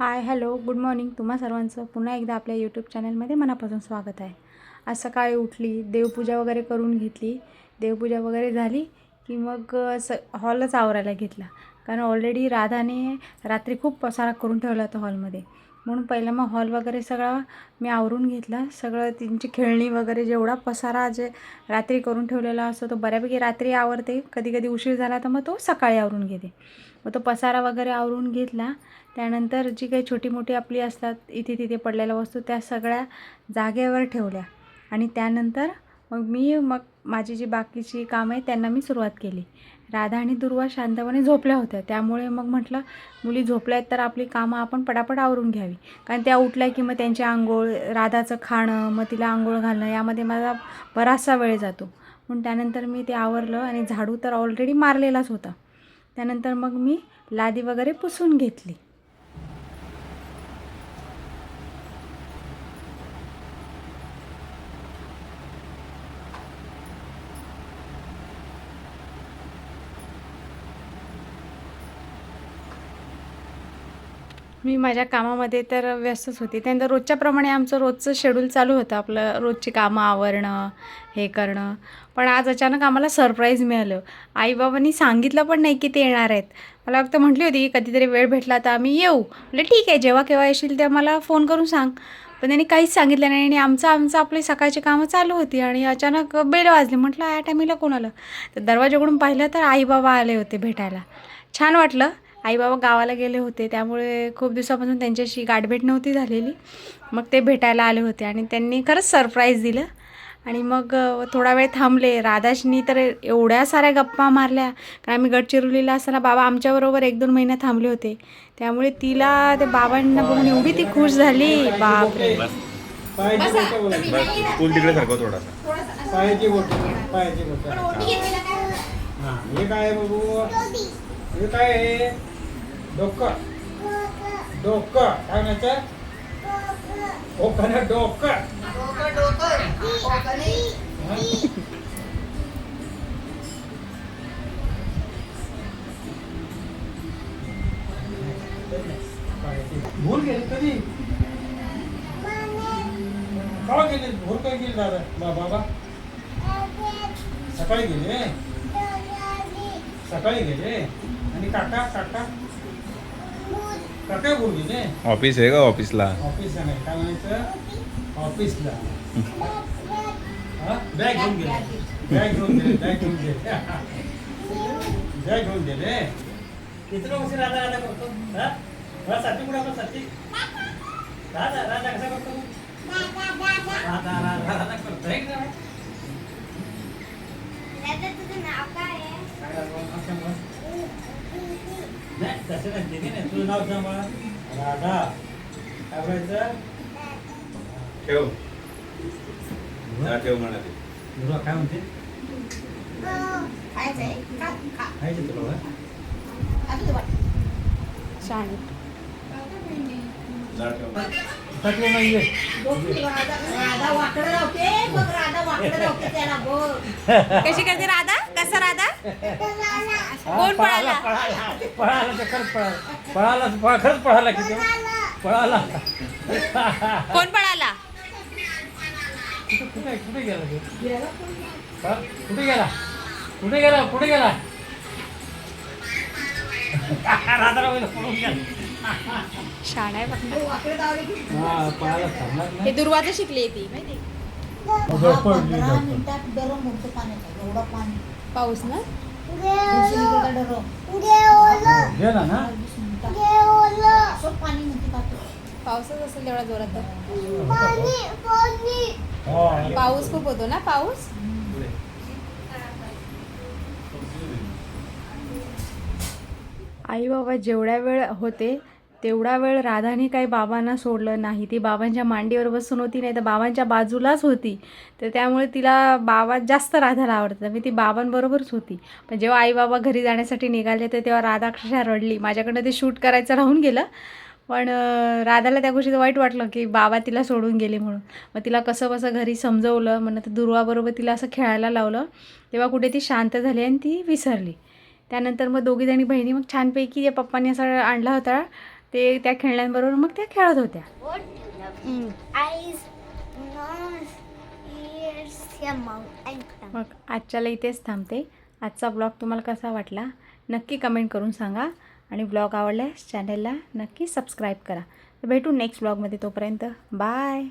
Hi hello good morning तुम्हा सर्वांचं पुन्हा एकदा आपल्या यूट्यूब चॅनलमध्ये मनापासून स्वागत आहे. आज सकाळी उठली, देवपूजा वगैरे करून घेतली. देवपूजा वगैरे झाली की मग हॉलच आवरायला घेतला, कारण ऑलरेडी राधाने रात्री खूप पसारा करून ठेवला होता हॉलमध्ये. म्हणून पहिलं मग हॉल वगैरे सगळा मी आवरून घेतला. सगळं त्यांची खेळणी वगैरे जेवढा पसारा जे रात्री करून ठेवलेला असतो तो बऱ्यापैकी रात्री आवरते. कधी कधी उशीर झाला तर मग तो सकाळी आवरून घेते. मग तो पसारा वगैरे आवरून घेतला. त्यानंतर जी काही छोटी मोठी आपली असतात इथे तिथे पडलेल्या वस्तू त्या सगळ्या जागेवर ठेवल्या आणि त्यानंतर मग माझी जी बाकीची कामं आहे त्यांना मी सुरुवात केली. राधा आणि दुर्वा शांतपणे झोपल्या होत्या, त्यामुळे मग म्हटलं मुली झोपल्या आहेत तर आपली कामं आपण पटापट आवरून घ्यावी. कारण त्या उठल्या की मग त्यांची आंघोळ, राधाचं खाणं, मग तिला आंघोळ घालणं यामध्ये माझा बराचसा वेळ जातो. म्हणून त्यानंतर मी ते आवरलं आणि झाडू तर ऑलरेडी मारलेलाच होता. त्यानंतर मग मी लादी वगैरे पुसून घेतली. मी माझ्या कामामध्ये तर व्यस्तच होते. त्यानंतर रोजच्याप्रमाणे आमचं रोजचं शेड्यूल चालू होतं, आपलं रोजची कामं आवरणं, हे करणं. पण आज अचानक आम्हाला सरप्राईज मिळालं. आईबाबांनी सांगितलं पण नाही की ते येणार आहेत. मला फक्त म्हटली होती की कधीतरी वेळ भेटला तर आम्ही येऊ. म्हटलं ठीक आहे, जेव्हा केव्हा येशील तेव्हा मला फोन करून सांग. पण त्यांनी काहीच सांगितलं नाही आणि आमचं आपली सकाळची कामं चालू होती आणि अचानक बेल वाजली. म्हटलं या टायमिंगला कोण आलं? तर दरवाजाकडून पाहिलं तर आईबाबा आले होते भेटायला. छान वाटलं. आईबाबा गावाला गेले होते, त्यामुळे खूप दिवसापासून त्यांच्याशी गाठभेट नव्हती झालेली. मग ते भेटायला आले होते आणि त्यांनी खरंच सरप्राईज दिलं. आणि मग थोडा वेळ थांबले. राधाशनी तर एवढ्या साऱ्या गप्पा मारल्या, कारण आम्ही गडचिरोलीला असताना बाबा आमच्याबरोबर 1-2 महिने थांबले होते. त्यामुळे तिला ते बाबांना बघून एवढी ती खुश झाली. बापरे. स्कूल तिकडे सारखं थोडासा पायाची बोट हे काय आहे बघू, हे काय आहे? डोकं डोकं काय म्हणायचं? डोकं डोकं भूल गेली कधी? का गेली? भूल काय गेली दादा बाबा? सकाळी गेले, सकाळी गेले. आणि काका काका काका भूल गेले. ऑफिस आहे का ऑफिसला? ऑफिसला नाही, काय म्हणायचं? ऑफिसला. बॅग घेऊन गेले, बॅग घेऊन गेले, बॅग घेऊन गेले, बॅग घेऊन गेले. किती लोक असे राधा राधा करतो? साठी कुठे आपण साठी राधा राधा कसा करतो? राधा राधा राधा करतो आहे का? तुझं नाव काय आहे? नाही तसं नाही, नाही तुझं नाव सांग मला. राधा काय बोलायचं? ठेव ठेव म्हणाले. तुला काय म्हणते? खायचंय? खायचं तुला? छान. तत्व नाहीये. राधा वाकडं लावते बघ, राधा वाकडं लावते त्याला बोल. कशी करते राधा? कसा राधा? कोण पळाला? पळाला ते खरंच पळाला, खरंच पळाला किती पळाला. कोण पळाला? कुठे कुठे गेला ते? कुठे गेला? कुठे गेला? कुठे गेला? राधाला पळून गेला. छान आहे बघ. वाकडं लावले की पळायला थांबणार हे नाही. दुर्वाजा शिकली ती माहिती. 15 मिनिटात गरम होतं पाण्याचं, एवढं पाणी. पाऊस ना. गेला ना. असं पाणी म्हणते का तू? पाऊसच असेल तेवढा जोरात तर. हो. पाऊस खूप होतो ना, पाऊस. आई बाबा जेवढ्या वेळ होते तेवढा वेळ राधाने काही बाबांना सोडलं नाही. ती बाबांच्या मांडीवर बसून होती, नाही तर बाबांच्या बाजूलाच होती. तर त्यामुळे तिला बाबा जास्त राधाला आवडतं, त्यामुळे ती बाबांबरोबरच होती. पण जेव्हा आई बाबा घरी जाण्यासाठी निघाले तर तेव्हा राधा अक्षरशः रडली. माझ्याकडनं ते शूट करायचं राहून गेलं. पण राधाला त्या गोष्टीचं वाईट वाटलं की बाबा तिला सोडून गेले म्हणून. मग तिला कसं घरी समजवलं, म्हणून तर दुर्वाबरोबर तिला असं खेळायला लावलं. तेव्हा कुठे ती शांत झाली आणि ती विसरली. त्यानंतर मग दोघीजणी बहिणी मग छानपैकी या पप्पांनी असा आणला होता ते त्या खेळण्यांबरोबर मग त्या खेळत होत्या. What do you love? Eyes, nose, ears, your mouth and tongue. मग आजच्याला इथेच थांबते. आजचा ब्लॉग तुम्हाला कसा वाटला नक्की कमेंट करून सांगा आणि ब्लॉग आवडल्यास चॅनलला नक्की सबस्क्राईब करा. तर भेटू नेक्स्ट ब्लॉगमध्ये. तोपर्यंत बाय.